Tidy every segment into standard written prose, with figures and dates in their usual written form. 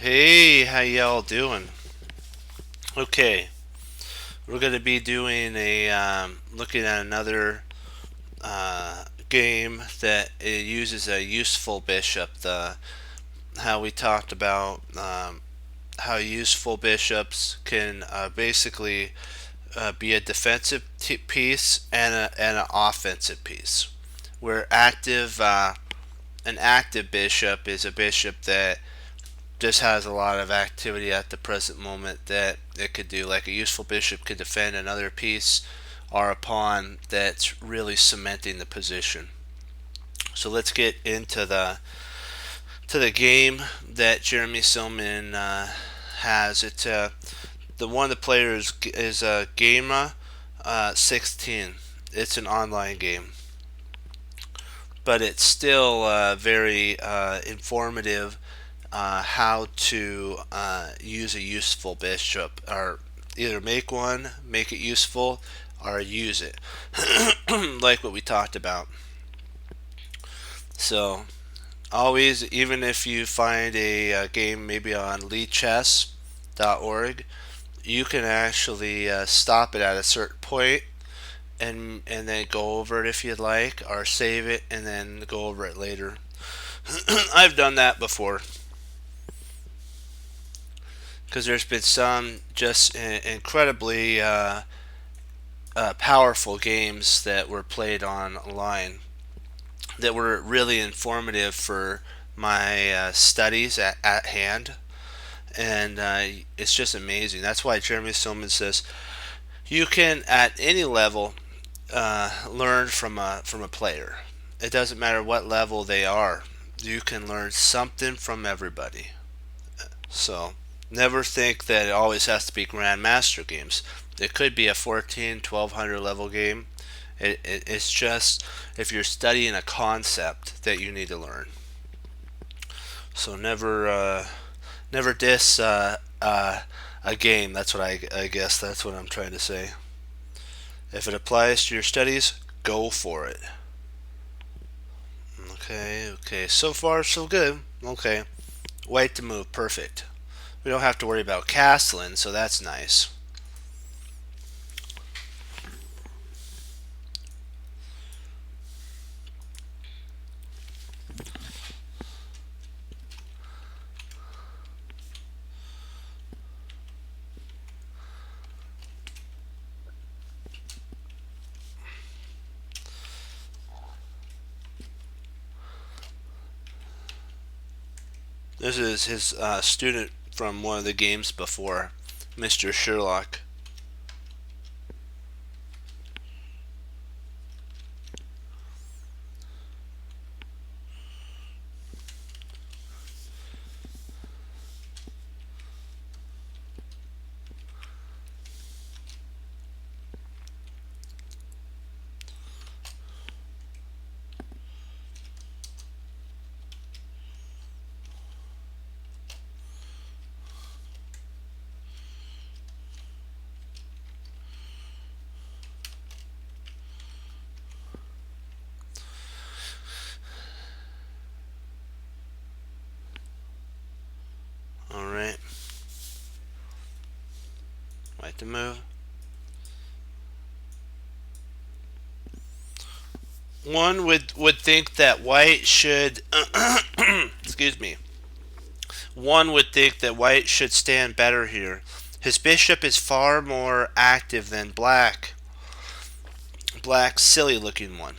Hey, how y'all doing? Okay, we're gonna be doing a looking at another game that it uses a useful bishop. The how we talked about how useful bishops can basically be a defensive piece and an offensive piece. Where an active bishop is a bishop that just has a lot of activity at the present moment that it could do. Like a useful bishop could defend another piece or a pawn that's really cementing the position. So let's get into the game that Jeremy Silman has. It's the one of the players is Gamera 16. It's an online game, but it's still very informative how to use a useful bishop, or either make one, make it useful, or use it, like what we talked about. So always, even if you find a game maybe on leadchess.org, you can actually stop it at a certain point and then go over it if you'd like, or save it and then go over it later. I've done that before because there's been some just incredibly powerful games that were played online that were really informative for my studies at hand. And it's just amazing. That's why Jeremy Silman says you can, at any level, learn from a player. It doesn't matter what level they are. You can learn something from everybody. So never think that it always has to be Grandmaster games. It could be a 14, 1200 level game. It's just if you're studying a concept that you need to learn. So never diss a game. That's what I guess that's what I'm trying to say. If it applies to your studies, go for it. Okay. So far, so good. Okay. White to move. Perfect. We don't have to worry about castling, so that's nice. This is his student from one of the games before, Mr. Sherlock. All right. White to move. One would think that white should excuse me. One would think that white should stand better here. His bishop is far more active than black. Black's silly looking one.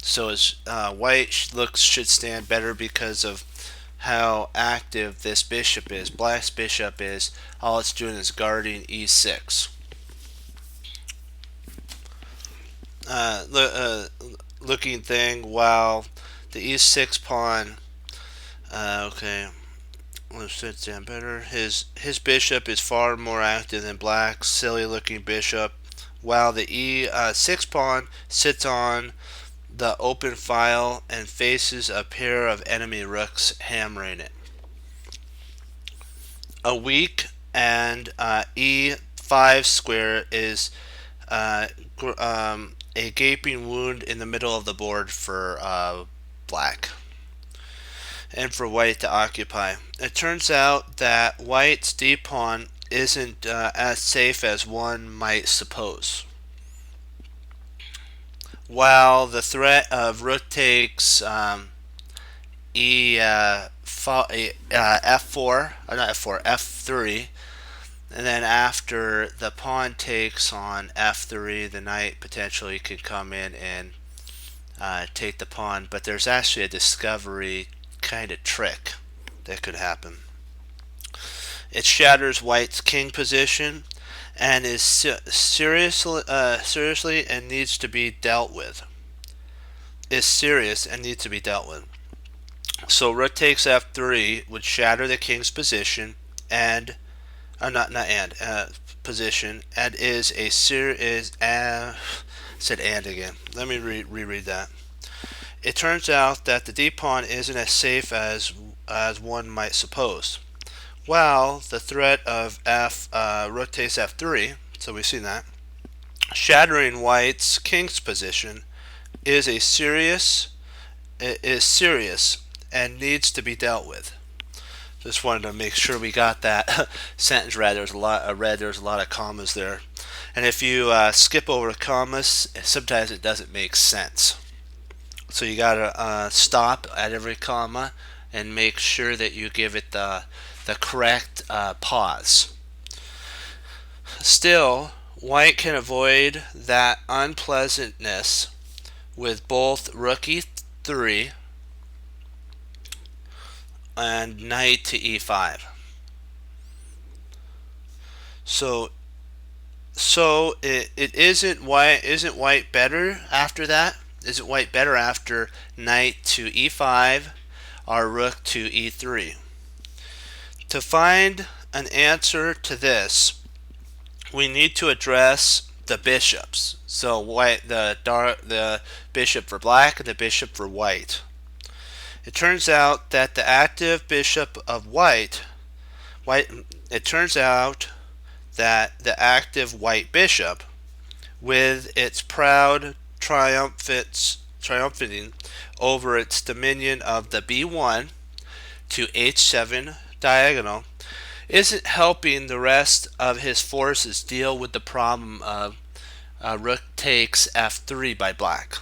So his white looks should stand better because of how active this bishop is. Black's bishop is all it's doing is guarding e6. Uh, Looking thing while the e6 pawn. Okay, let's sit down better. His bishop is far more active than black's silly looking bishop, while the e6 pawn sits on the open file and faces a pair of enemy rooks hammering it. A weak and e5 square is a gaping wound in the middle of the board for black. and for white to occupy. It turns out that white's d-pawn isn't as safe as one might suppose. While the threat of rook takes f4, not f4, f3, and then after the pawn takes on f3, the knight potentially could come in and take the pawn, but there's actually a discovery kind of trick that could happen. It shatters white's king position and is seriously and needs to be dealt with. Is serious and needs to be dealt with. So rook takes f3 would shatter the king's position and position, and is a said and again. Let me reread that. It turns out that the d-pawn isn't as safe as one might suppose. While the threat of rook takes f3, so we've seen that, shattering white's king's position is serious and needs to be dealt with. Just wanted to make sure we got that sentence right. There's a lot of commas there, and if you skip over commas, sometimes it doesn't make sense. So you gotta stop at every comma and make sure that you give it the correct pause. Still, white can avoid that unpleasantness with both rook e3 and knight to e5. So it isn't white better after that? Isn't white better after knight to e5 or rook to e3? To find an answer to this, we need to address the bishops. So the bishop for black and the bishop for white. It turns out that the active bishop of it turns out that the active white bishop, with its proud triumphing over its dominion of the b1 to h7 diagonal, isn't helping the rest of his forces deal with the problem of rook takes f3 by black,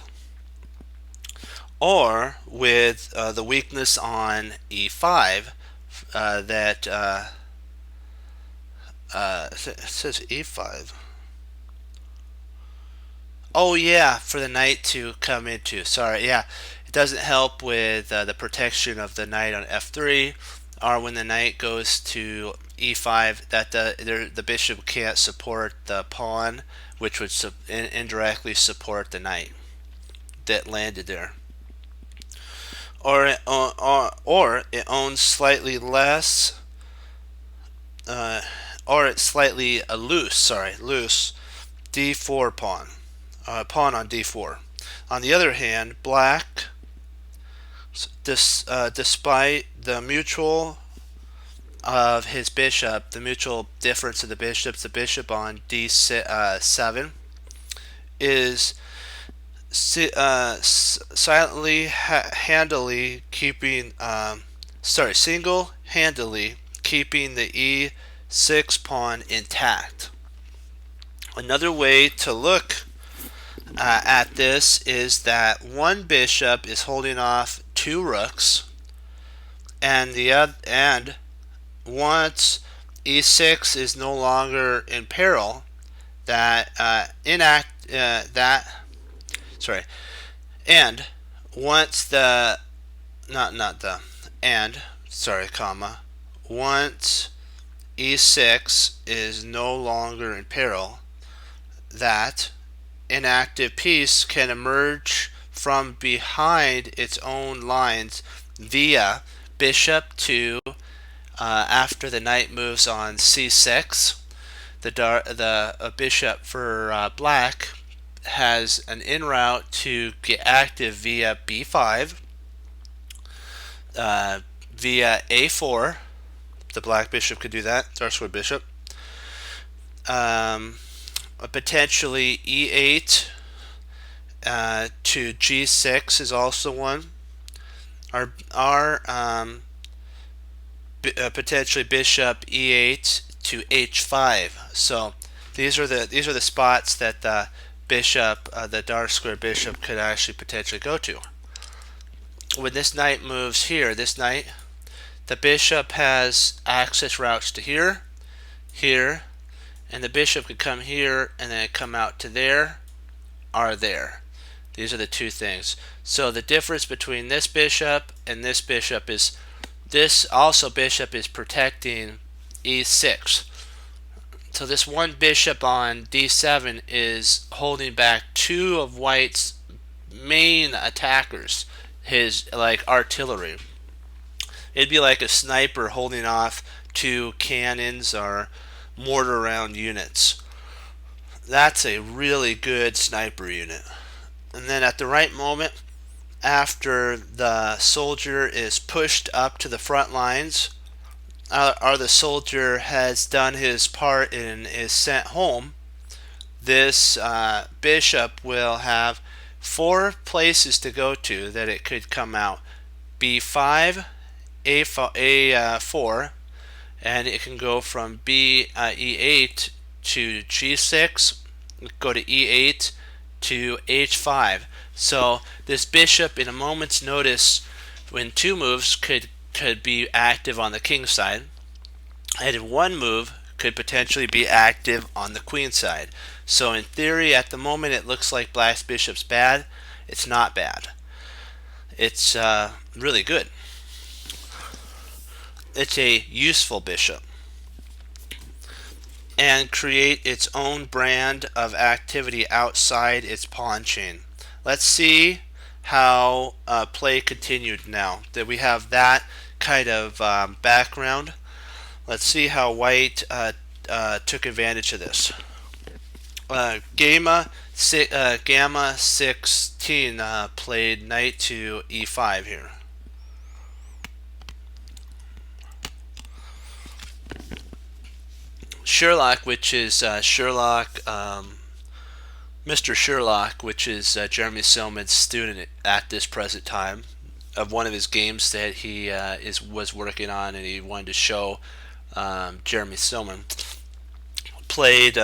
or with the weakness on e5 that it says e5. Oh yeah, for the knight to come into. Sorry, yeah, it doesn't help with the protection of the knight on f3, or when the knight goes to e5, that the bishop can't support the pawn, which would indirectly support the knight that landed there. Or it owns slightly less, or it's slightly loose d4 pawn. Pawn on d4. On the other hand, black, despite the mutual of his bishop, the mutual difference of the bishops, the bishop on d7 is single-handedly keeping the e6 pawn intact. Another way to look at this is that one bishop is holding off two rooks, and once e6 is no longer in peril, and once the once e6 is no longer in peril, that inactive piece can emerge from behind its own lines via bishop to after the knight moves on c6. The bishop for black has an in route to get active via b5, via a4. The black bishop could do that, dark square bishop. Potentially e8 to g6 is also one. potentially bishop e8 to h5. So these are the spots that the bishop, the dark square bishop, could actually potentially go to. When this knight moves here, this knight, the bishop has access routes to here, here, and the bishop could come here and then come out to there, or there. These are the two things. So the difference between this bishop and this bishop is this also bishop is protecting e6. So this one bishop on d7 is holding back two of white's main attackers, his like artillery. It'd be like a sniper holding off two cannons or mortar round units. That's a really good sniper unit. And then at the right moment, after the soldier is pushed up to the front lines, or the soldier has done his part and is sent home, this bishop will have four places to go to that it could come out. b5, a4, and it can go from e8 to g6, go to e8 to h5. So this bishop, in a moment's notice, in two moves, could be active on the king side, and in one move could potentially be active on the queen side. So in theory, at the moment, it looks like black's bishop's bad. It's not bad. It's really good. It's a useful bishop, and create its own brand of activity outside its pawn chain. Let's see how play continued now that we have that kind of background. Let's see how white took advantage of this. Gamma 16 played knight to e5 here. Sherlock, which is Mr. Sherlock, which is Jeremy Silman's student at this present time, of one of his games that he was working on, and he wanted to show Jeremy Silman, played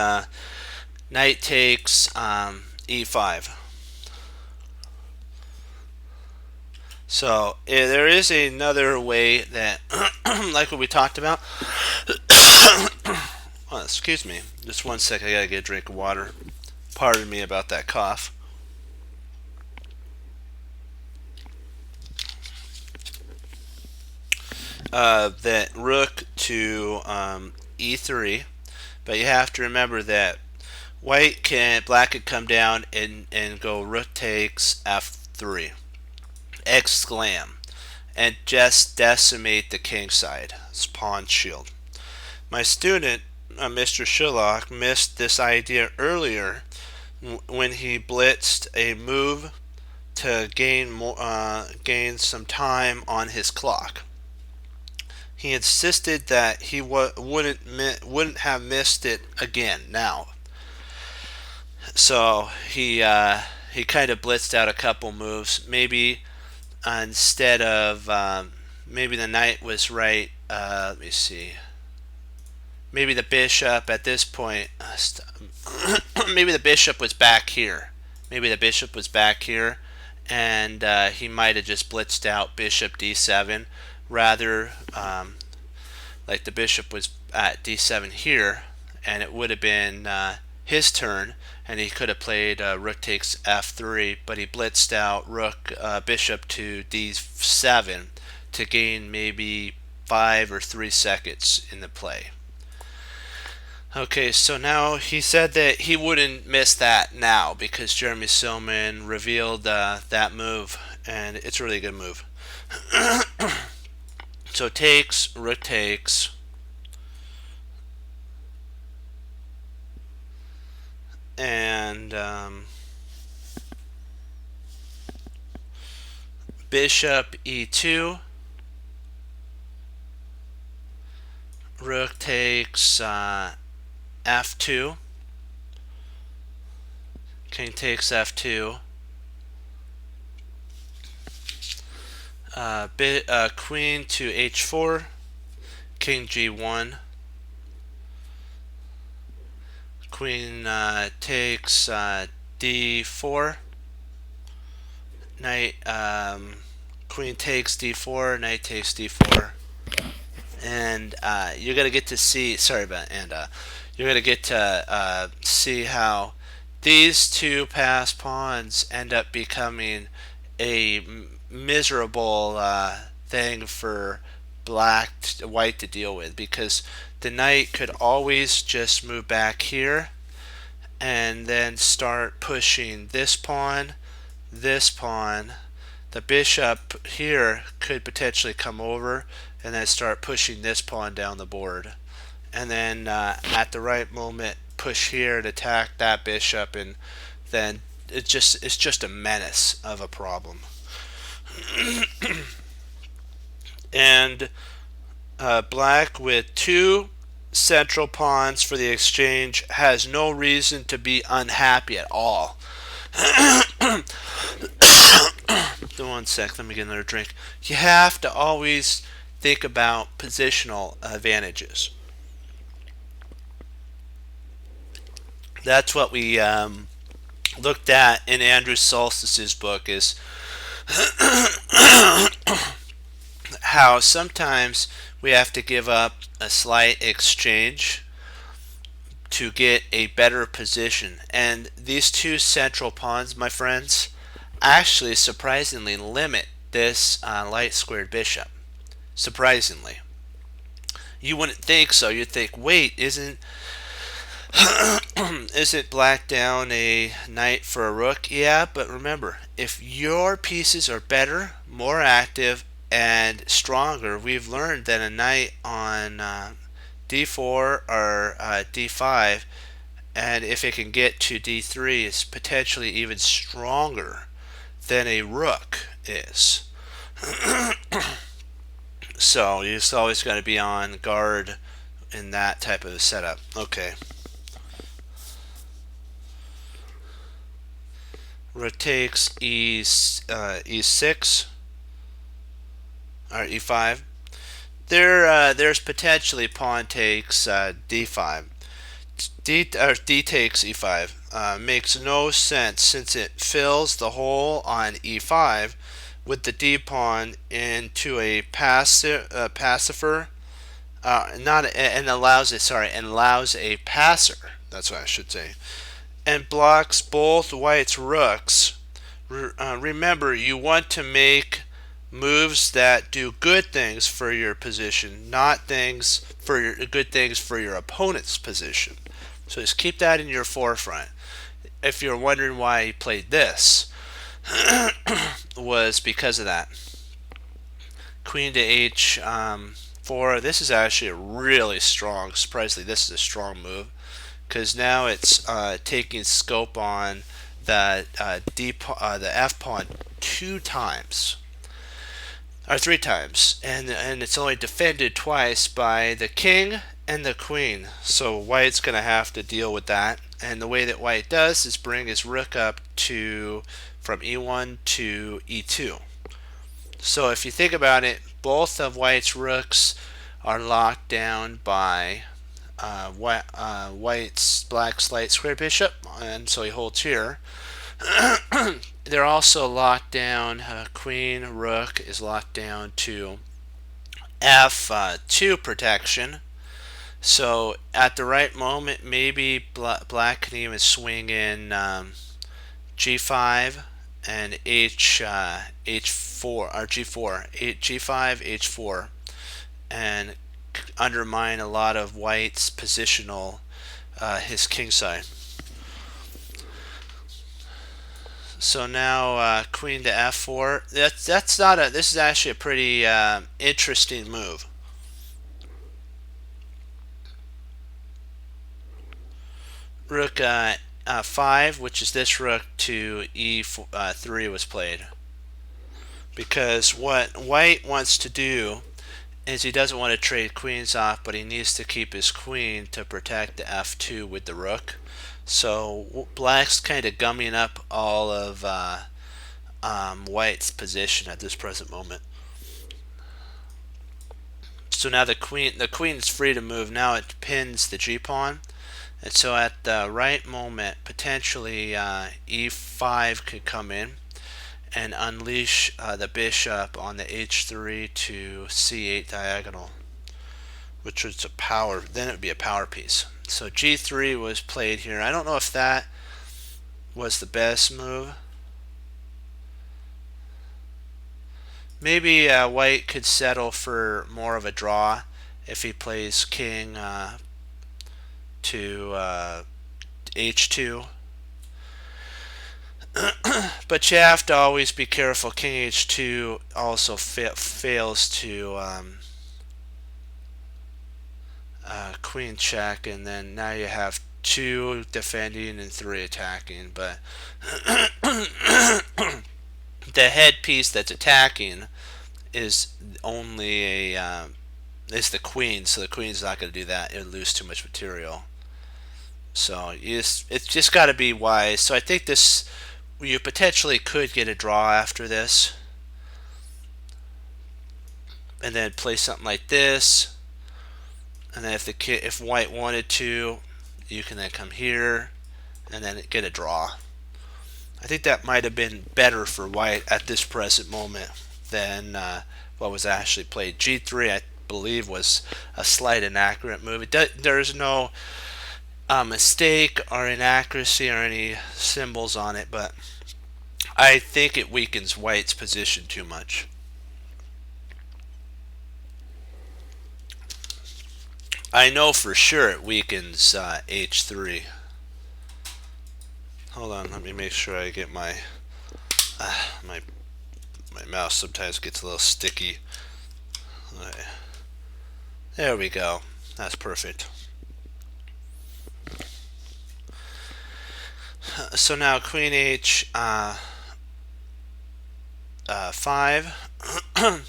knight takes e5. So there is another way that, like what we talked about. Oh, excuse me. Just one sec. I gotta get a drink of water. Pardon me about that cough. That rook to e3, but you have to remember that black could come down and go rook takes f3, exclam, and just decimate the king side. It's pawn shield. My student, Mr. Sherlock, missed this idea earlier when he blitzed a move to gain some time on his clock. He insisted that he wouldn't have missed it again now. So he kind of blitzed out a couple moves. Maybe instead of maybe the knight was right. Let me see. Maybe the bishop at this point. Maybe the bishop was back here. Maybe the bishop was back here, and he might have just blitzed out bishop d7 rather. Like the bishop was at d7 here, and it would have been his turn, and he could have played rook takes f3, but he blitzed out bishop to d7 to gain maybe 5 or 3 seconds in the play. Okay, so now he said that he wouldn't miss that now because Jeremy Silman revealed that move, and it's a really good move. So takes, rook takes, and bishop e2, rook takes f2, king takes f2, queen to h4, king g1, queen takes d4, knight queen takes d4, knight takes d4, and you're gonna get to see. Sorry about you're gonna get to see how these two passed pawns end up becoming a miserable thing for white to deal with, because the knight could always just move back here and then start pushing this pawn, this pawn. The bishop here could potentially come over and then start pushing this pawn down the board, and then at the right moment push here and attack that bishop, and then it's just a menace of a problem. And black with two central pawns for the exchange has no reason to be unhappy at all. One sec, let me get another drink. You have to always think about positional advantages. That's what we looked at in Andrew Solstice's book, is how sometimes we have to give up a slight exchange to get a better position. And these two central pawns, my friends, actually surprisingly limit this light squared bishop. Surprisingly. You wouldn't think so. You'd think, wait, isn't black down a knight for a rook? Yeah, but remember, if your pieces are better, more active, and stronger, we've learned that a knight on d4 or d5, and if it can get to d3, is potentially even stronger than a rook is. So you're always going to be on guard in that type of a setup. Okay. Rook takes e6 or e5. There's potentially pawn takes d5. D takes e5 makes no sense, since it fills the hole on e5 with the d pawn into a pacifier, allows a passer. That's what I should say, and blocks both white's rooks. Remember, you want to make moves that do good things for your position, not good things for your opponent's position. So just keep that in your forefront. If you're wondering why he played this, was because of that. Queen to h4. This is actually a really strong, surprisingly, this is a strong move, because now it's taking scope on the f pawn 2 times. Or 3 times, and it's only defended twice by the king and the queen, so white's going to have to deal with that. And the way that white does is bring his rook up from e1 to e2. So if you think about it, both of white's rooks are locked down by black's light square bishop, and so he holds here. They're also locked down. Queen rook is locked down to f2 protection. So at the right moment, maybe black can even swing in g5 and h4 or g4, g5, h4, and undermine a lot of white's positional, his king side. So now queen to f4. That's not a. This is actually a pretty interesting move. Rook 5, which is this rook, to e3 was played, because what white wants to do is he doesn't want to trade queens off, but he needs to keep his queen to protect the f2 with the rook. So black's kind of gumming up all of white's position at this present moment. So now the queen is free to move. Now it pins the g pawn, and so at the right moment, potentially e5 could come in and unleash the bishop on the h3 to c8 diagonal, which was a power. Then it would be a power piece. So g3 was played here. I don't know if that was the best move. Maybe white could settle for more of a draw if he plays king to h2. But you have to always be careful. King h2 also fails to queen check, and then now you have 2 defending and 3 attacking. But the headpiece that's attacking is only a is the queen, so the queen's not going to do that. It'll lose too much material. So it's just got to be wise. So I think this, you potentially could get a draw after this, and then play something like this, and then if white wanted to, you can then come here and then get a draw. I think that might have been better for white at this present moment than what was actually played. G3, I believe, was a slight inaccurate move. There's no mistake or inaccuracy or any symbols on it, but I think it weakens white's position too much. I know for sure it weakens h3. Hold on, let me make sure I get my my mouse sometimes gets a little sticky. Right. There we go. That's perfect. So now queen h5,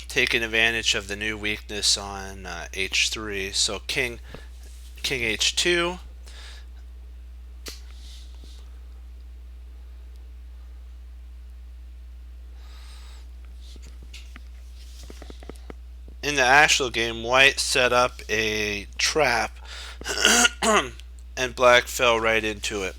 taking advantage of the new weakness on h3. So king h2. In the actual game, white set up a trap and black fell right into it.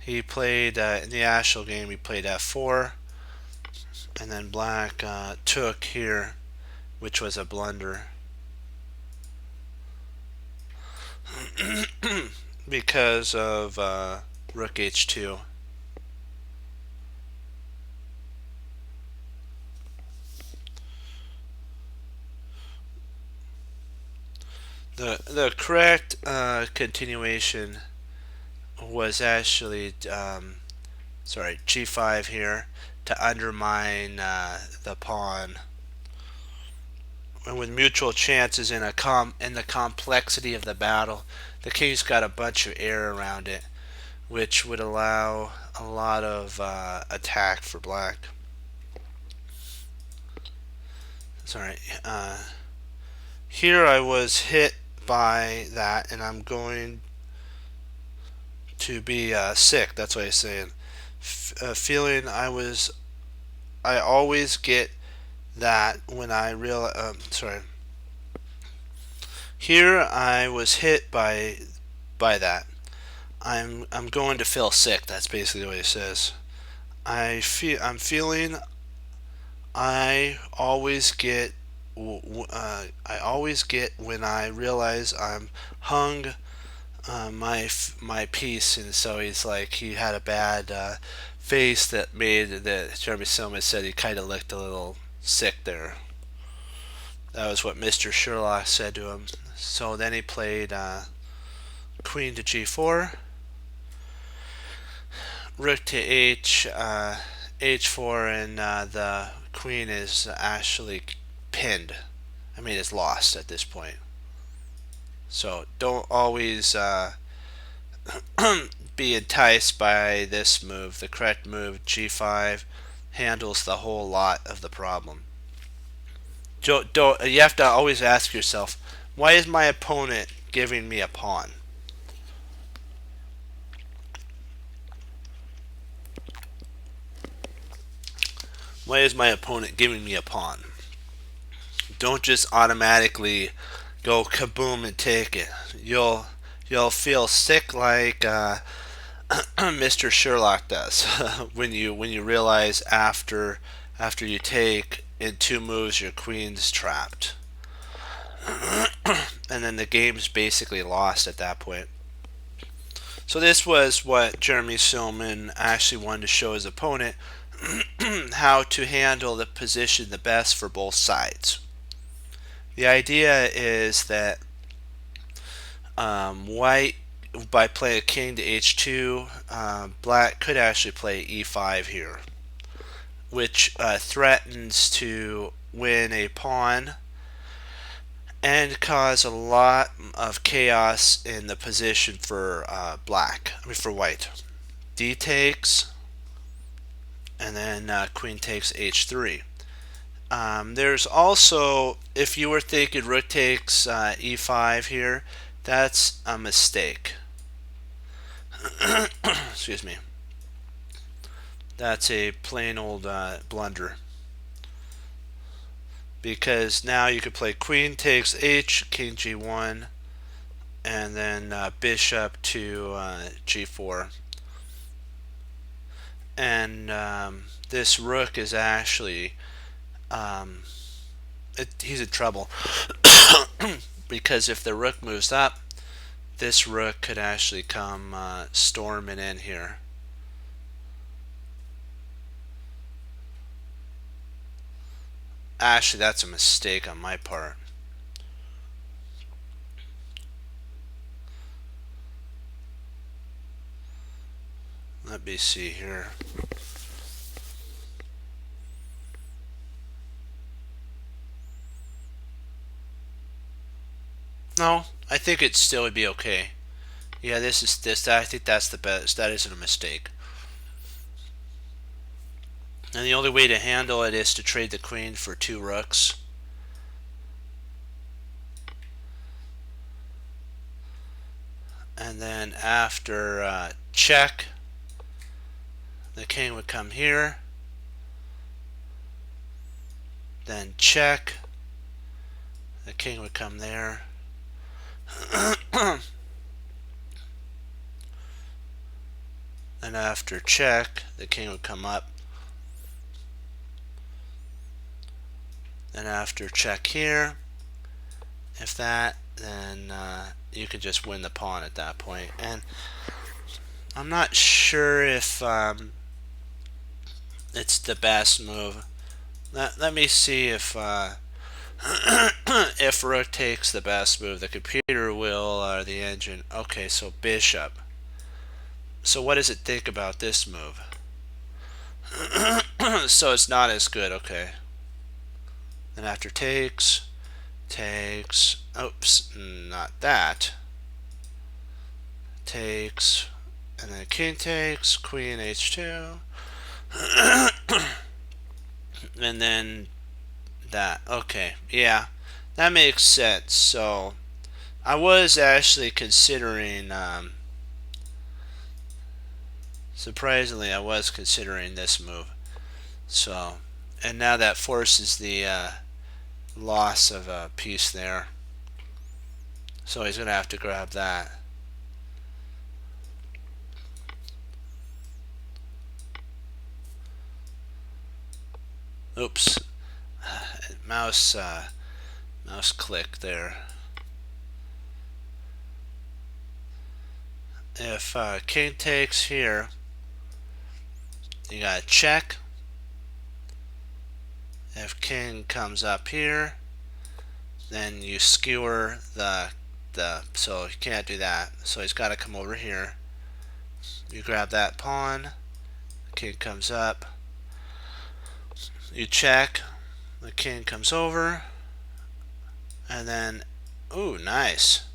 He played, in the actual game, he played f4, and then black took here, which was a blunder. Because of rook h2. The correct continuation was actually sorry, g5 here to undermine the pawn. And with mutual chances in the complexity of the battle, the king's got a bunch of air around it, which would allow a lot of attack for black. Sorry. Here I was hit by that, and I'm going to be sick. That's what I'm saying. Feeling I always get that when I realize. Sorry. Here I was hit by that. I'm going to feel sick. That's basically what he says. I'm feeling. I always get when I realize I'm hung my piece, and so he's like, he had a bad face that made that Jeremy Silman said he kind of looked a little sick there. That was what Mr. Sherlock said to him. So then he played queen to g4, rook to h4, and the queen is actually pinned. I mean, it's lost at this point. So don't always be enticed by this move. The correct move, g5, handles the whole lot of the problem. Don't, you have to always ask yourself, why is my opponent giving me a pawn? Why is my opponent giving me a pawn? Don't just automatically go kaboom and take it. You'll feel sick like Mr. Sherlock does when you realize after you take in two moves your queen's trapped, and then the game's basically lost at that point. So this was what Jeremy Silman actually wanted to show his opponent how to handle the position the best for both sides. The idea is that white, by playing king to h2, black could actually play e5 here, which threatens to win a pawn and cause a lot of chaos in the position for for white. D takes, and then queen takes h3. There's also, if you were thinking rook takes e5 here, that's a mistake. Excuse me. That's a plain old blunder. Because now you could play queen takes h, king g1, and then bishop to g4. And this rook is actually, he's in trouble. Because if the rook moves up, this rook could actually come storming in here. Actually, that's a mistake on my part. Let me see here. No, I think it still would be okay. Yeah, this. I think that's the best. That isn't a mistake. And the only way to handle it is to trade the queen for two rooks. And then after check, the king would come here. Then check, the king would come there. And after check, the king would come up. Then after check here, if that, then you could just win the pawn at that point. And I'm not sure if it's the best move. Let me see if if rook takes the best move. The computer will, or the engine. Okay, so bishop. So what does it think about this move? So it's not as good. Okay. Then after takes, oops, not that. Takes, and then king takes, queen h2, and then that. Okay, yeah, that makes sense. So I was actually considering, surprisingly, I was considering this move. So, and now that forces the loss of a piece there. So he's going to have to grab that. Oops. Mouse click there. If king takes here, you got to check. If king comes up here, then you skewer the so you can't do that. So he's got to come over here. You grab that pawn. The king comes up. You check. The king comes over. And then, ooh, nice.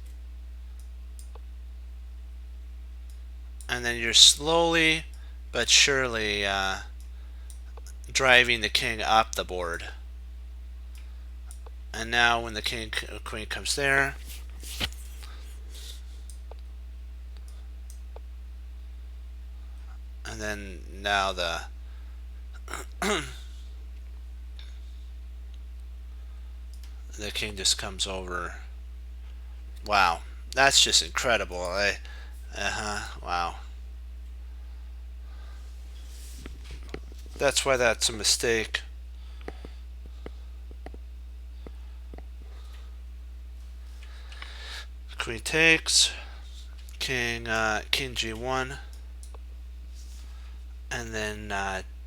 And then you're slowly but surely driving the king up the board. And now when the queen comes there, and then now the the king just comes over. Wow, that's just incredible. Wow. That's why that's a mistake. Queen takes, king g1, and then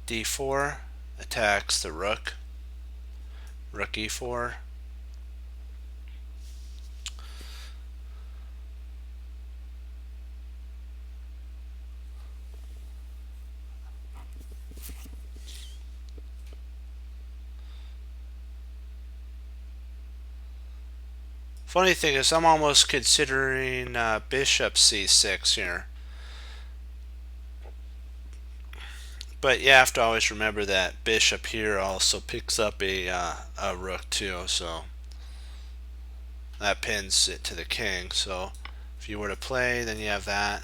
d4 attacks the rook. Rook e4. Funny thing is, I'm almost considering bishop c6 here. But you have to always remember that bishop here also picks up a rook too, so that pins it to the king. So if you were to play, then you have that.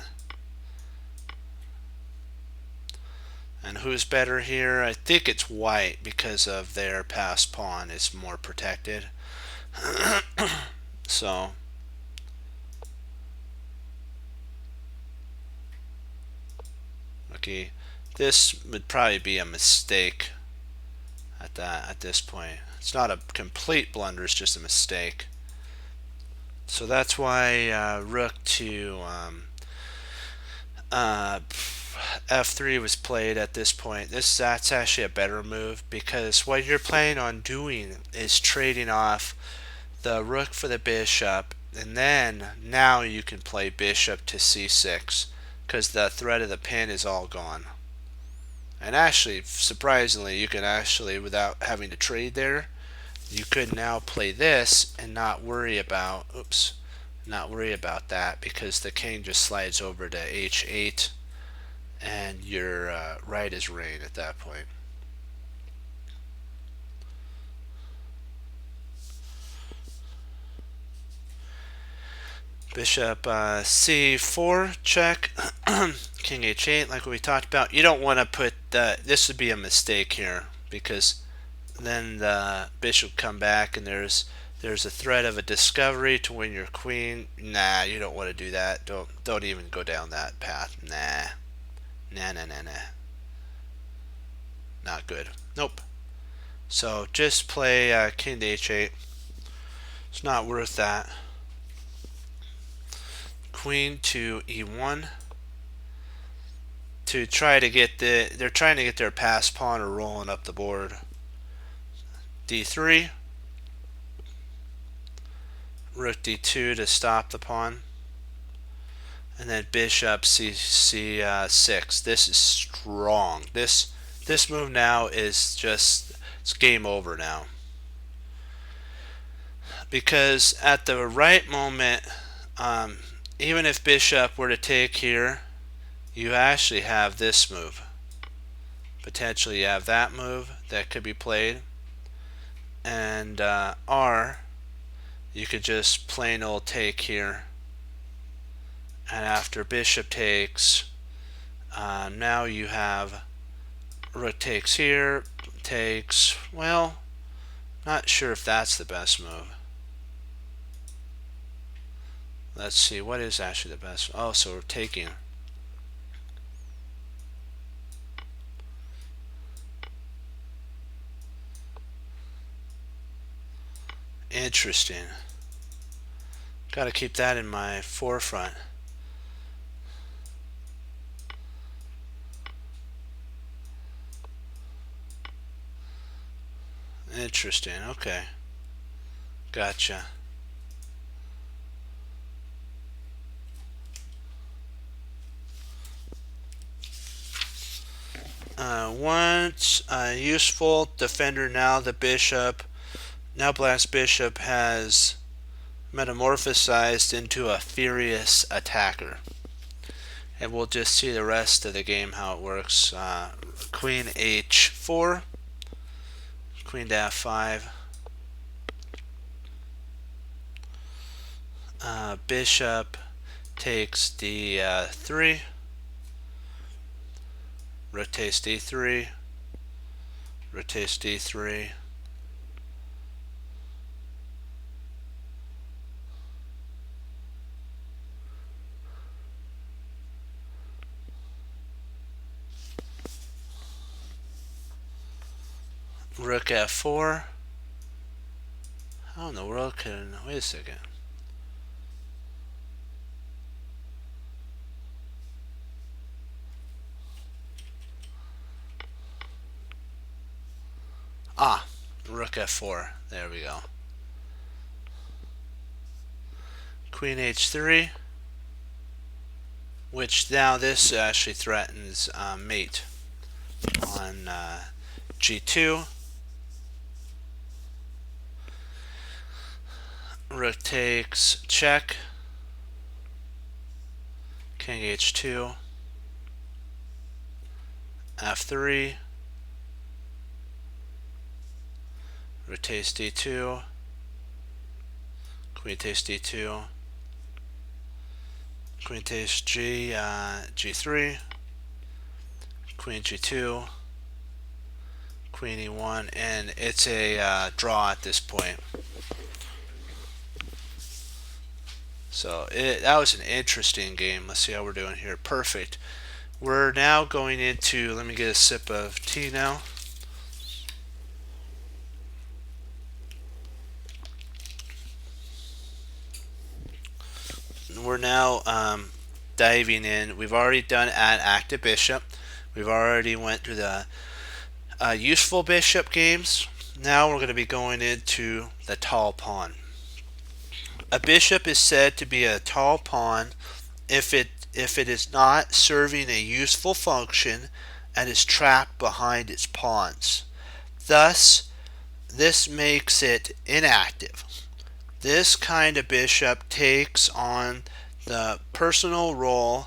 And who's better here? I think it's white because of their passed pawn is more protected. So okay, this would probably be a mistake at this point. It's not a complete blunder, it's just a mistake. So that's why rook to f3 was played at this point. That's actually a better move, because what you're planning on doing is trading off the rook for the bishop, and then now you can play bishop to c6 because the threat of the pin is all gone. And actually, surprisingly, you can actually, without having to trade there, you could now play this and not worry about that, because the king just slides over to h8 and your right is reigned at that point. Bishop c4 check. King h8, like we talked about. You don't want to put this would be a mistake here, because then the bishop come back and there's a threat of a discovery to win your queen. Nah, you don't want to do that. Don't even go down that path. Nah. Not good. Nope. So just play king to h8. It's not worth that. Queen to e1 to try to get they're trying to get their passed pawn or rolling up the board. d3, rook d2 to stop the pawn, and then bishop c6. This is strong. This move now is just, it's game over now, because at the right moment, even if bishop were to take here, you actually have this move. Potentially you have that move that could be played, and R, you could just plain old take here, and after bishop takes, now you have rook takes here, takes. Well, not sure if that's the best move. Let's see, what is actually the best? Oh, so we're taking. Interesting. Got to keep that in my forefront. Interesting. Okay. Gotcha. Once useful defender, now the bishop. Now black's bishop has metamorphosized into a furious attacker. And we'll just see the rest of the game how it works. Queen h4, queen to f5, Bishop takes d3, rotates d3, rotates d3. Rook f4. How in the world can... Wait a second. Ah, rook f4. There we go. Queen h3, which now this actually threatens mate on g2. Rook takes check. King h2. f3. Rotates d2. Queen takes d2. Queen takes g3. Queen g2. Queen e1, and it's a draw at this point. So that was an interesting game. Let's see how we're doing here. Perfect. We're now going into, let me get a sip of tea now. We're now diving in. We've already done add active bishop. We've already went through the useful bishop games. Now we're going to be going into the tall pawn. A bishop is said to be a tall pawn if it is not serving a useful function and is trapped behind its pawns. Thus, this makes it inactive. This kind of bishop takes on the personal role,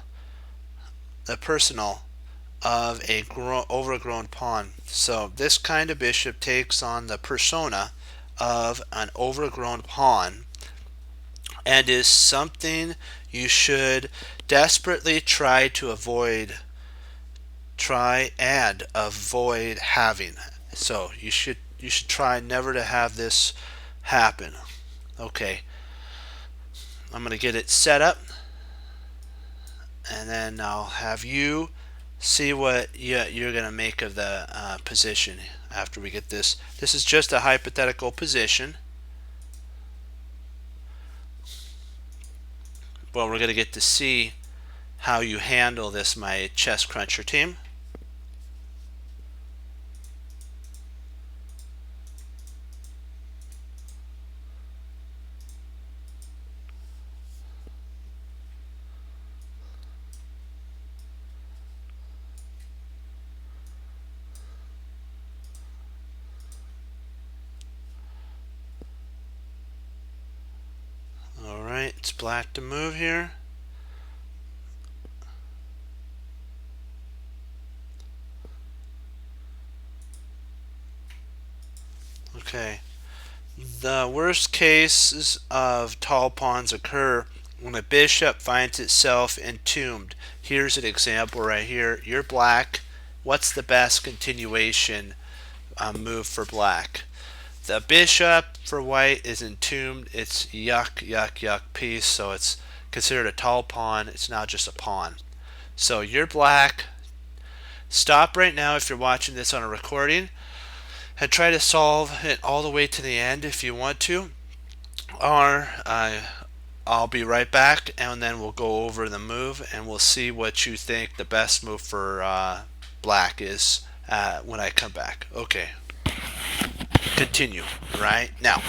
of a overgrown pawn. So this kind of bishop takes on the persona of an overgrown pawn and is something you should desperately try and avoid having. So you should try never to have this happen. Okay, I'm going to get it set up, and then I'll have you see what you're going to make of the position after we get this. This is just a hypothetical position. Well, we're going to get to see how you handle this, my chess cruncher team. Alright, it's black to move here. Okay. The worst cases of tall pawns occur when a bishop finds itself entombed. Here's an example right here. You're black. What's the best continuation move for black? The bishop for white is entombed. It's yuck, yuck, yuck piece. So it's considered a tall pawn. It's now just a pawn. So you're black. Stop right now if you're watching this on a recording and try to solve it all the way to the end if you want to. Or I'll be right back, and then we'll go over the move and we'll see what you think the best move for black is when I come back. Okay. Continue right now.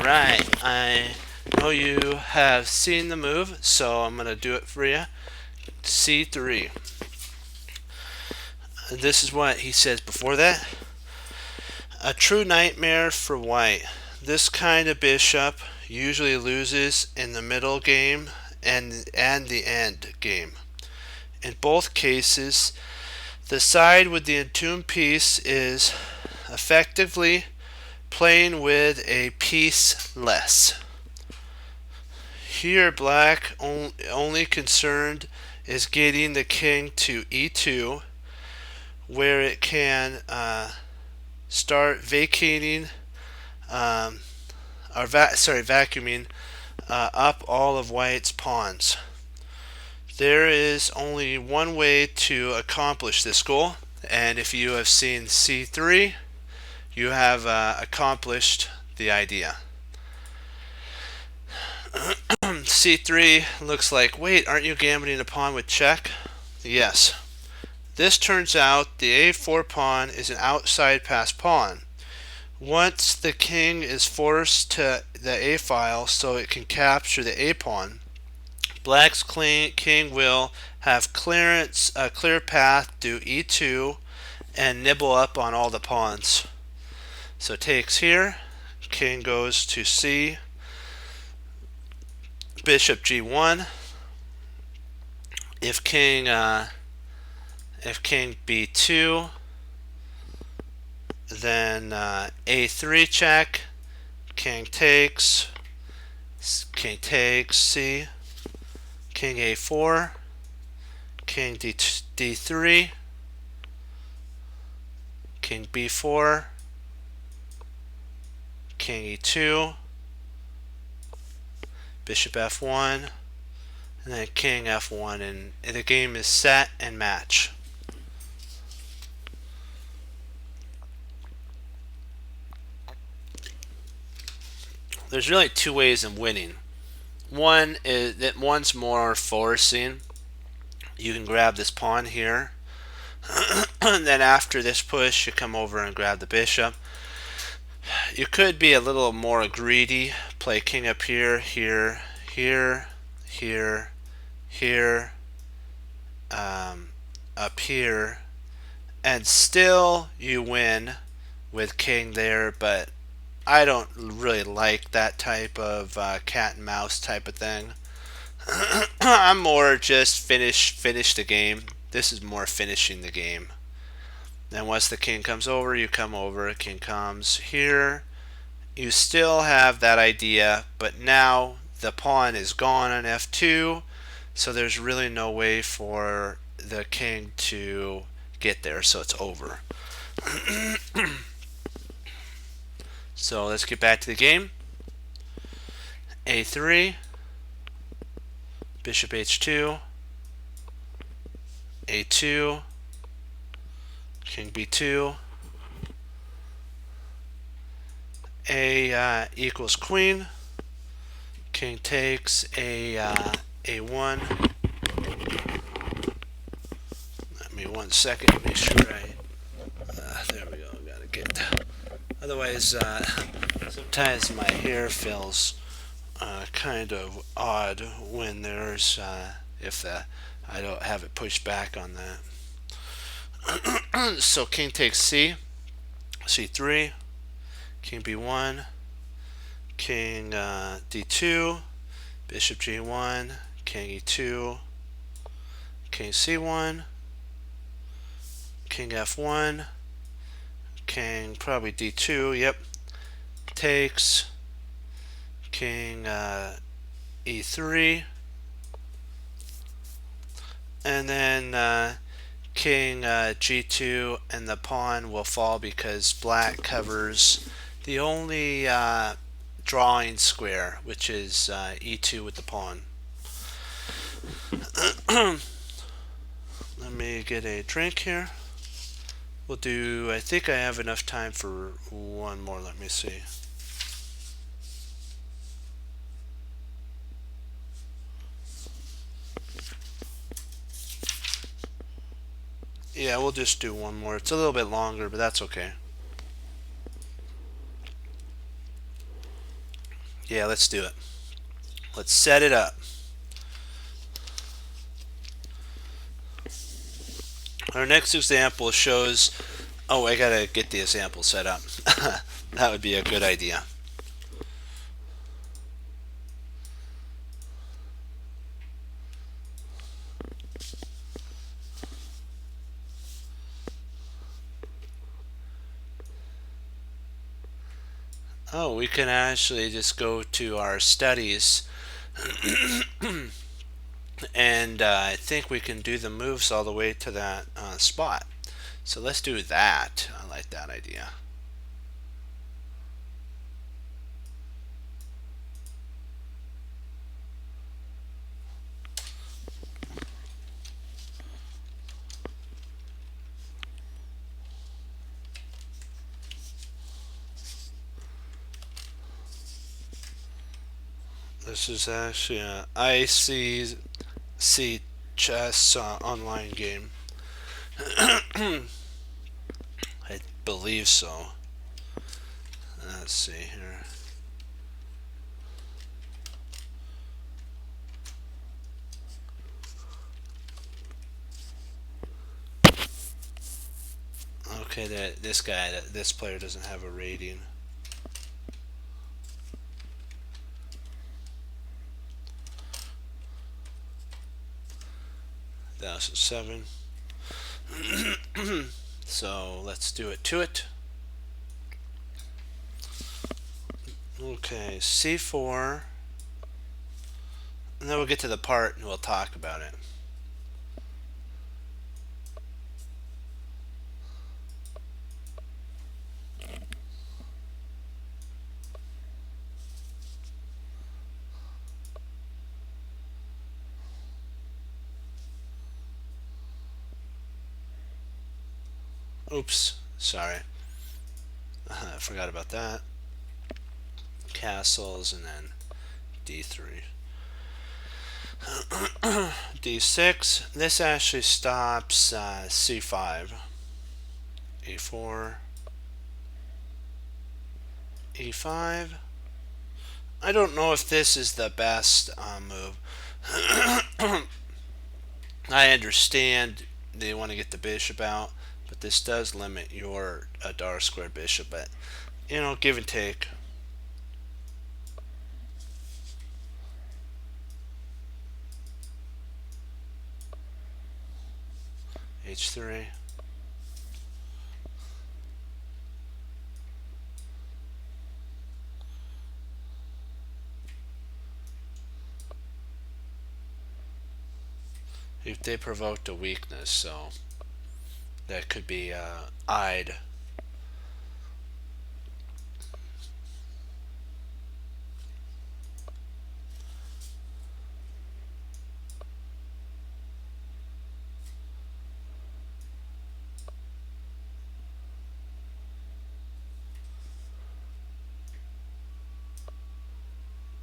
Alright, I know you have seen the move, so I'm going to do it for you. C3. This is what he says before that. A true nightmare for white. This kind of bishop usually loses in the middle game and the end game. In both cases, the side with the entombed piece is effectively playing with a piece less. Here, black only concerned is getting the king to e2, where it can start vacating vacuuming up all of white's pawns. There is only one way to accomplish this goal, and if you have seen c3, you have accomplished the idea. c3 looks like, wait, aren't you gambling a pawn with check? Yes. This turns out the a4 pawn is an outside pass pawn. Once the king is forced to the a file so it can capture the a pawn, black's king will have a clear path to e2 and nibble up on all the pawns. So takes here, king goes to c, bishop g1. If king b2, then a3 check, king takes c, king a4, king d3, king b4, king e2, bishop f1, and then king f1, and the game is set and match. There's really two ways of winning. One is that one's more forcing. You can grab this pawn here, and then after this push, you come over and grab the bishop. You could be a little more greedy, play king up here, here, here, here, here, up here, and still you win with king there, but I don't really like that type of cat and mouse type of thing. I'm more just finish the game. This is more finishing the game. Then once the king comes over, you come over, king comes here. You still have that idea, but now the pawn is gone on f2, so there's really no way for the king to get there, so it's over. So let's get back to the game. a3, bishop h2, a2, king b2, a equals queen, king takes a1. Let me 1 second, make sure there we go, gotta get that. Otherwise, sometimes my hair feels kind of odd when there's I don't have it pushed back on that. So king takes c, c3, king b1, king d2, bishop g1, king e2, king c1, king f1, king probably d2, yep, takes, king e3, and then king g2, and the pawn will fall because black covers the only drawing square, which is e2 with the pawn. Let me get a drink here. We'll do, I think I have enough time for one more. Let me see. Yeah, we'll just do one more. It's a little bit longer, but that's okay. Yeah, let's do it. Let's set it up. Our next example shows, oh, I gotta get the example set up. That would be a good idea. Oh, we can actually just go to our studies and I think we can do the moves all the way to that spot. So let's do that. I like that idea. This is actually an ICC chess online game. I believe so. Let's see here. Okay, this player doesn't have a rating. That was 7. So let's do it to it. Okay, C4. And then we'll get to the part and we'll talk about it. Oops, sorry. I forgot about that. Castles and then D3. D6. This actually stops C5. A4. E5. I don't know if this is the best move. I understand they want to get the bishop out, but this does limit your dark squared bishop. But give and take. H3. If they provoked a weakness, so that could be eyed.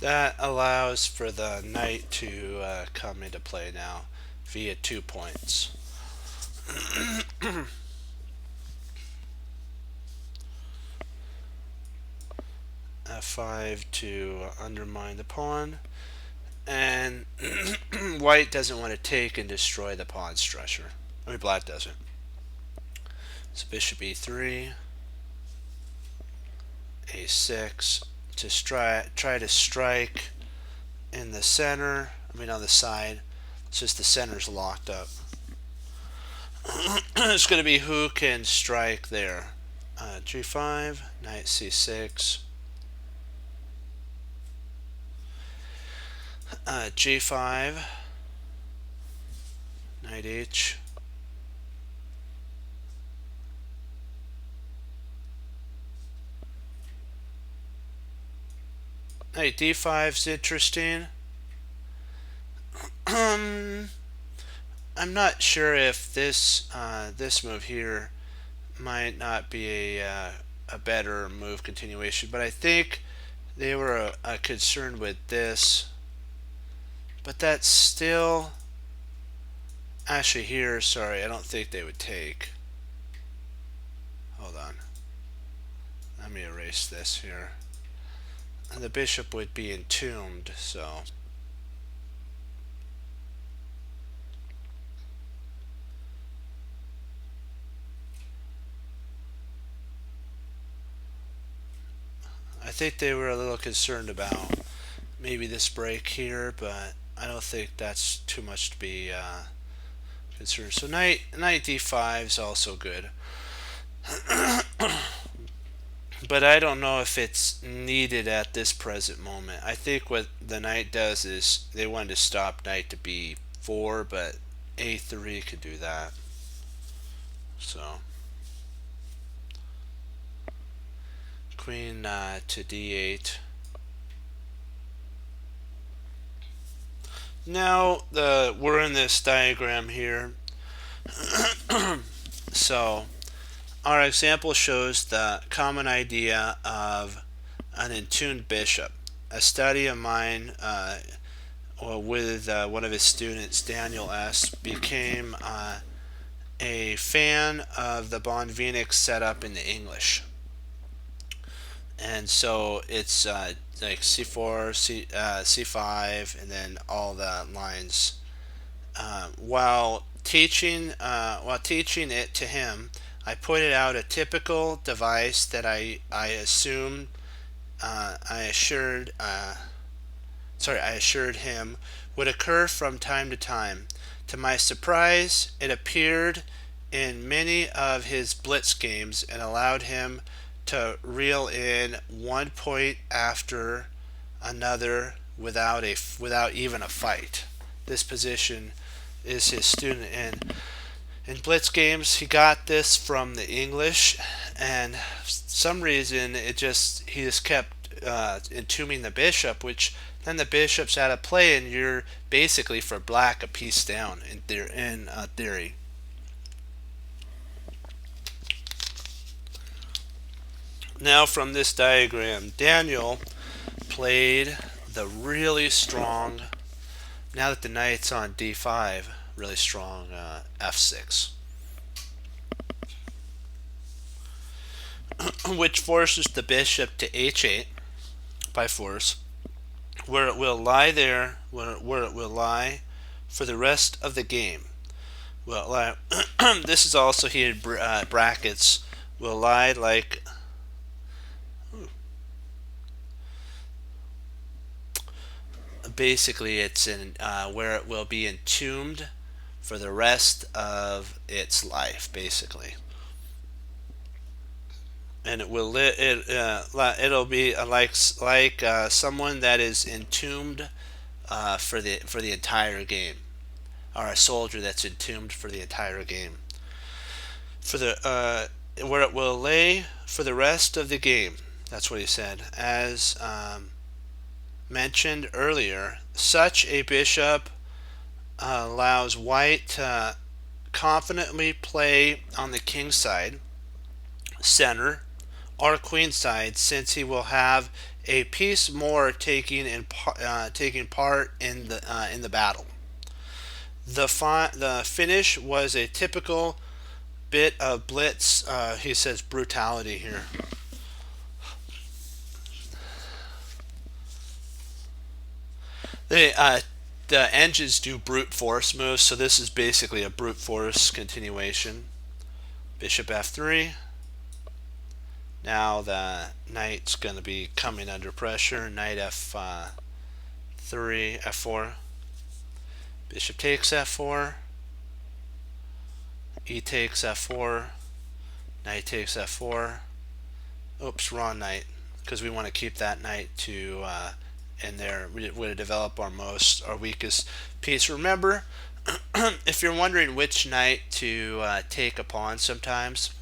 That allows for the knight to come into play now via 2 points. F5 to undermine the pawn, and white doesn't want to take and destroy the pawn structure. I mean, black doesn't. So bishop E3, A6 to try to strike in the center. I mean on the side. It's just the center's locked up. It's going to be who can strike there. G5, knight C6. G5, knight H. Knight D5 is interesting. I'm not sure if this move here might not be a better move continuation, but I think they were concerned with this. But that's still actually here. Sorry, I don't think they would take. Hold on. Let me erase this here. the bishop would be entombed. So I think they were a little concerned about maybe this break here, but I don't think that's too much to be concerned. So knight d5 is also good, but I don't know if it's needed at this present moment. I think what the knight does is they wanted to stop knight to b4, but a3 could do that. So queen to d8. Now we're in this diagram here. So our example shows the common idea of an entombed bishop. A study of mine with one of his students, Daniel S., became a fan of the Bonvinic setup in the English. And so it's like c4, c5, and then all the lines. While teaching it to him, I pointed out a typical device that I assured him would occur from time to time. To my surprise, it appeared in many of his blitz games and allowed him to reel in one point after another without even a fight. This position is his student in blitz games. He got this from the English, and for some reason he just kept entombing the bishop, which then the bishop's out of play, and you're basically for black a piece down in theory. Now from this diagram, Daniel played the really strong, now that the knight's on d5, really strong f6, which forces the bishop to h8 by force, where it will lie for the rest of the game. Well, this is also here brackets, will lie like basically it's in where it will be entombed for the rest of its life, basically. And it'll be like someone that is entombed for the entire game, or a soldier that's entombed for the entire game. For the where it will lay for the rest of the game. That's what he said. As mentioned earlier, such a bishop allows white to confidently play on the king side, center, or queen side, since he will have a piece more taking part in the battle. The finish was a typical bit of blitz. He says brutality here. The engines do brute force moves, so this is basically a brute force continuation. Bishop f3. Now the knight's going to be coming under pressure. Knight f3, f4. Bishop takes f4. E takes f4. Knight takes f4. Oops, wrong knight, because we want to keep that knight to in there. We would develop our weakest piece. Remember, if you're wondering which knight to take a pawn sometimes,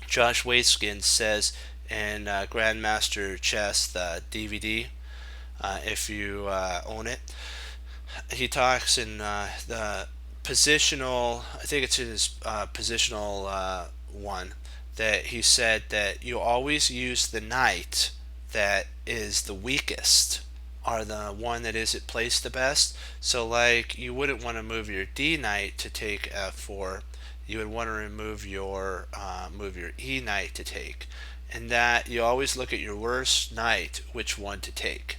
Josh Waitzkin says in Grandmaster Chess, the DVD, if you own it, he talks in the positional, I think it's in his positional one, that he said that you always use the knight that is the weakest, or the one that isn't placed the best. So like you wouldn't want to move your D knight to take f4. You would want to remove your move your E knight to take. and that you always look at your worst knight, which one to take.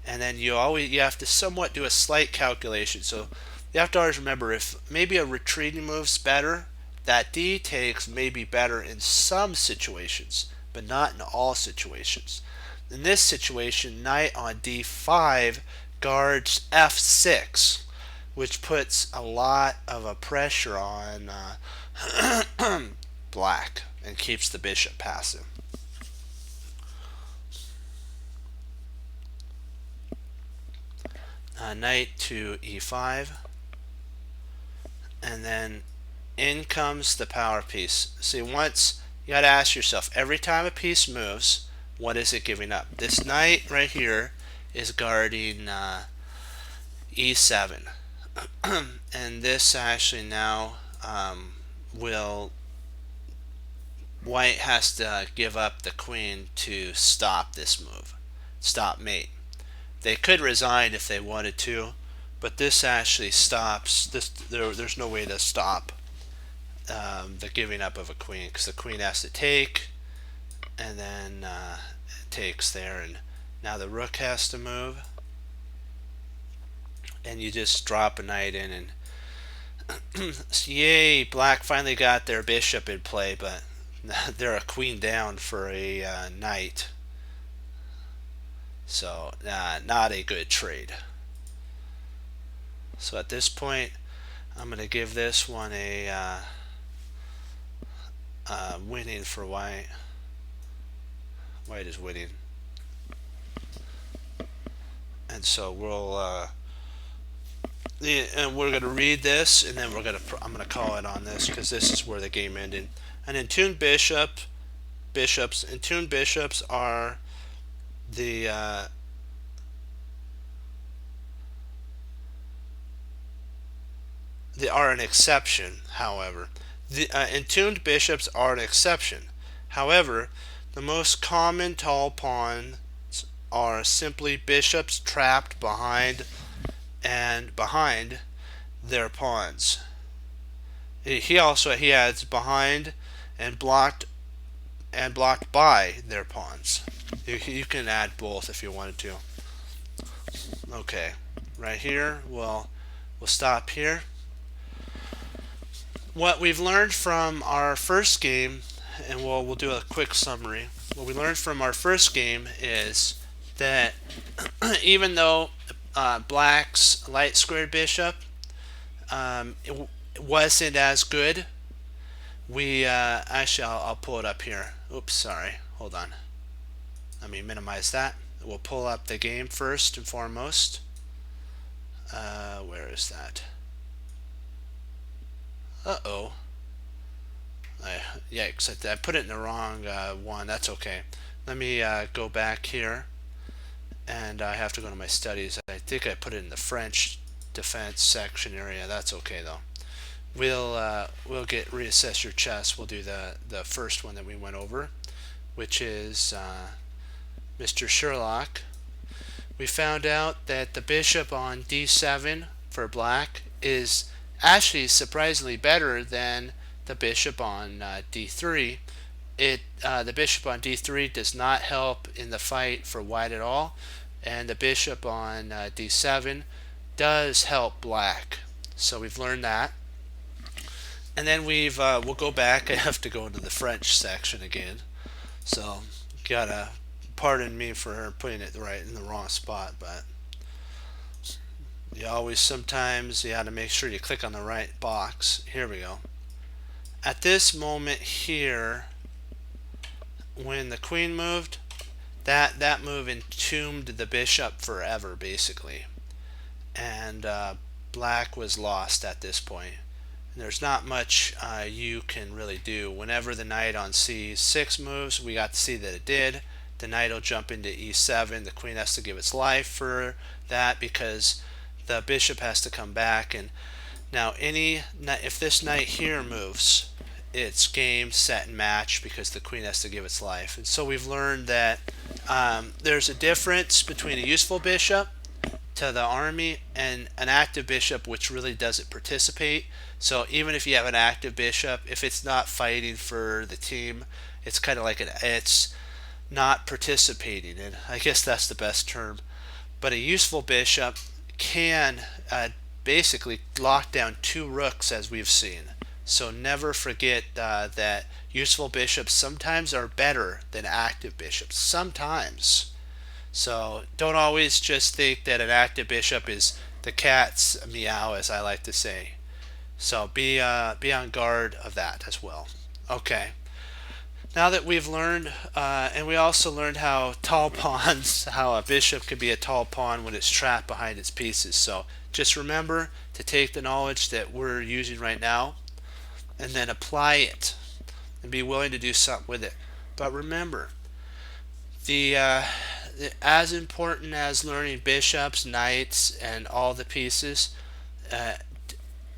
And then you have to somewhat do a slight calculation. So you have to always remember, if maybe a retreating move's better, that D takes may be better in some situations, but not in all situations. In this situation, knight on D5 guards F6, which puts a lot of a pressure on black and keeps the bishop passive. Knight to E5, and then in comes the power piece. See, once you got to ask yourself, every time a piece moves, what is it giving up? This knight right here is guarding E7, and this actually now will, white has to give up the queen to stop this move, stop mate. They could resign if they wanted to, but this actually stops this. There's no way to stop the giving up of a queen, because the queen has to take, and then it takes there, and now the rook has to move, and you just drop a knight in, and yay, black finally got their bishop in play, but they're a queen down for a knight. So not a good trade. So at this point, I'm going to give this one a winning for white. White is winning, and so and we're going to read this, and then I'm going to call it on this, because this is where the game ended. An intuned bishops are the they are an exception. However, the intuned bishops are an exception. However, the most common tall pawns are simply bishops trapped behind their pawns. He adds behind and blocked by their pawns. You can add both if you wanted to. Okay, right here we'll stop here. What we've learned from our first game, and we'll do a quick summary. What we learned from our first game is that even though black's light squared bishop it wasn't as good, we actually I'll pull it up here. Oops, sorry. Hold on. Let me minimize that. We'll pull up the game first and foremost. Where is that? Uh-oh. Yikes, I put it in the wrong one. That's okay. Let me go back here, and I have to go to my studies. I think I put it in the French defense section area. That's okay though. We'll get reassess your chess. We'll do the first one that we went over, which is Mr. Sherlock. We found out that the bishop on d7 for black is actually surprisingly better than the bishop on d3. The bishop on d3 does not help in the fight for white at all, and the bishop on d7 does help black. So we've learned that. And then we'll go back. I have to go into the French section again, so gotta pardon me for putting it right in the wrong spot, but sometimes you gotta make sure you click on the right box. Here we go. At this moment here, when the queen moved, that move entombed the bishop forever, basically, and black was lost at this point. There's not much you can really do. Whenever the knight on c6 moves, we got to see that it did. The knight will jump into e7. The queen has to give its life for that, because the bishop has to come back. And now if this knight here moves, it's game, set, and match, because the queen has to give its life. And so we've learned that there's a difference between a useful bishop to the army and an active bishop which really doesn't participate. So even if you have an active bishop, if it's not fighting for the team, It's kind of like it's not participating, and I guess that's the best term. But a useful bishop can basically lock down two rooks, as we've seen. So never forget that useful bishops sometimes are better than active bishops. Sometimes. So don't always just think that an active bishop is the cat's meow, as I like to say. So be on guard of that as well. Okay. Now that we've learned, and we also learned how tall pawns, how a bishop can be a tall pawn when it's trapped behind its pieces. So just remember to take the knowledge that we're using right now and then apply it and be willing to do something with it. But remember, the as important as learning bishops, knights, and all the pieces, uh,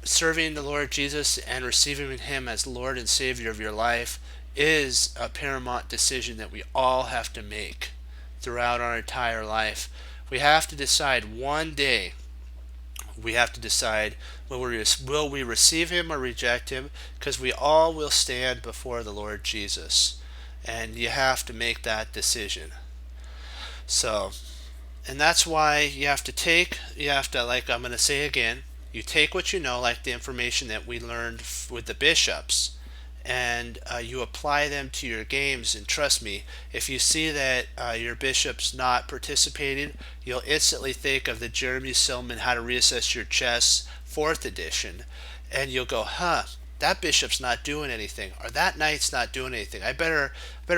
serving the Lord Jesus and receiving Him as Lord and Savior of your life is a paramount decision that we all have to make throughout our entire life. We have to decide one day. We have to decide, will we receive Him or reject Him? Because we all will stand before the Lord Jesus. And you have to make that decision. So, and that's why you have to, like I'm going to say again, you take what you know, like the information that we learned with the bishops, and you apply them to your games. And trust me, if you see that your bishop's not participating, you'll instantly think of the Jeremy Silman How to Reassess Your Chess 4th edition, and you'll go, that bishop's not doing anything, or that knight's not doing anything. I better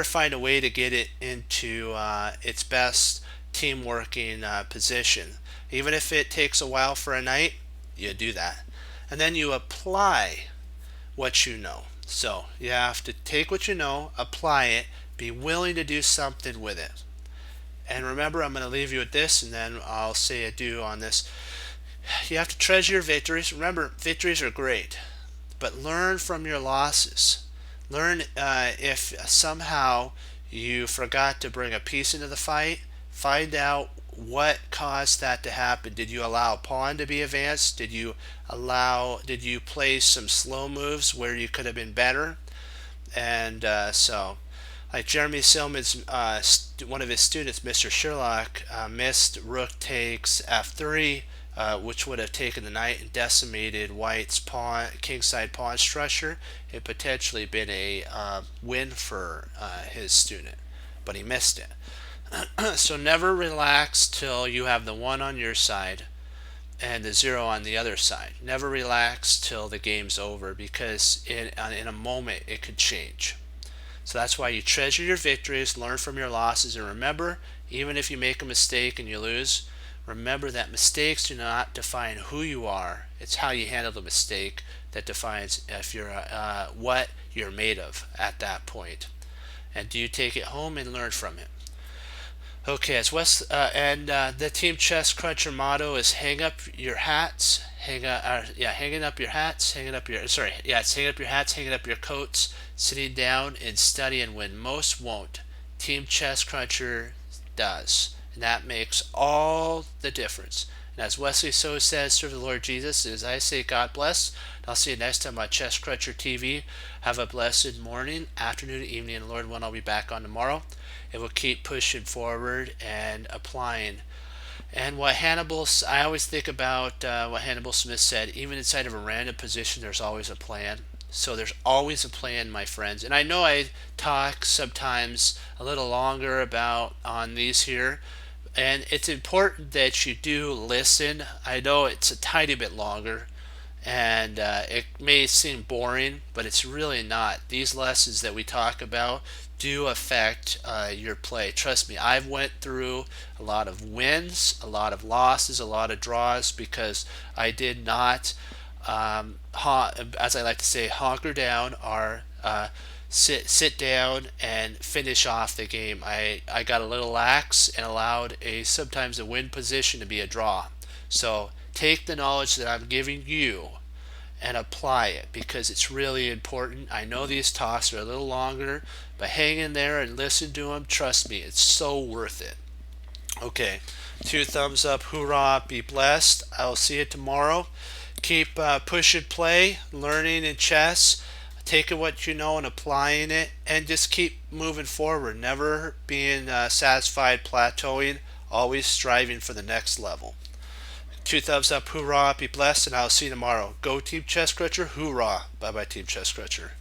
find a way to get it into its best team working position. Even if it takes a while for a knight, you do that. And then you apply what you know. So you have to take what you know, apply it, be willing to do something with it. And remember, I'm going to leave you with this, and then I'll say adieu on this. You have to treasure your victories. Remember, victories are great, but learn from your losses. Learn if somehow you forgot to bring a piece into the fight, find out what caused that to happen. Did you allow a pawn to be advanced? Did you play some slow moves where you could have been better? And so, like Jeremy Silman's, one of his students, Mr. Sherlock, missed rook takes f3, which would have taken the knight and decimated White's kingside pawn structure. It potentially been a win for his student, but he missed it. So never relax till you have the 1 on your side and the 0 on the other side. Never relax till the game's over, because in a moment it could change. So that's why you treasure your victories, learn from your losses, and remember, even if you make a mistake and you lose, remember that mistakes do not define who you are. It's how you handle the mistake that defines if you're what you're made of at that point. And do you take it home and learn from it? Okay, as Wes the Team Chess Cruncher motto is hang up your hats, hanging up your hats, hanging up your it's hanging up your hats, hanging up your coats, sitting down and study and win. Most won't. Team Chess Cruncher does, and that makes all the difference. And as Wesley So says, serve the Lord Jesus. As I say, God bless. And I'll see you next time on Chess Cruncher TV. Have a blessed morning, afternoon, evening, and Lord willing, I'll be back on tomorrow. And we'll keep pushing forward and applying. And I always think about what Hannibal Smith said, even inside of a random position, there's always a plan. So there's always a plan, my friends. And I know I talk sometimes a little longer about on these here, and it's important that you do listen. I know it's a tiny bit longer, and it may seem boring, but it's really not. These lessons that we talk about do affect your play. Trust me, I've went through a lot of wins, a lot of losses, a lot of draws, because I did not, as I like to say, honker down or sit down and finish off the game. I got a little lax and allowed sometimes a win position to be a draw. So take the knowledge that I'm giving you and apply it, because it's really important. I know these talks are a little longer, but hang in there and listen to them. Trust me, it's so worth it. Okay, 2 thumbs up, hoorah, be blessed. I'll see you tomorrow. Keep push and play, learning in chess. taking what you know and applying it, and just keep moving forward, never being satisfied, plateauing, always striving for the next level. Two thumbs up, hoorah, be blessed, and I'll see you tomorrow. Go Team Chess Cruncher, hoorah. Bye bye, Team Chess Cruncher.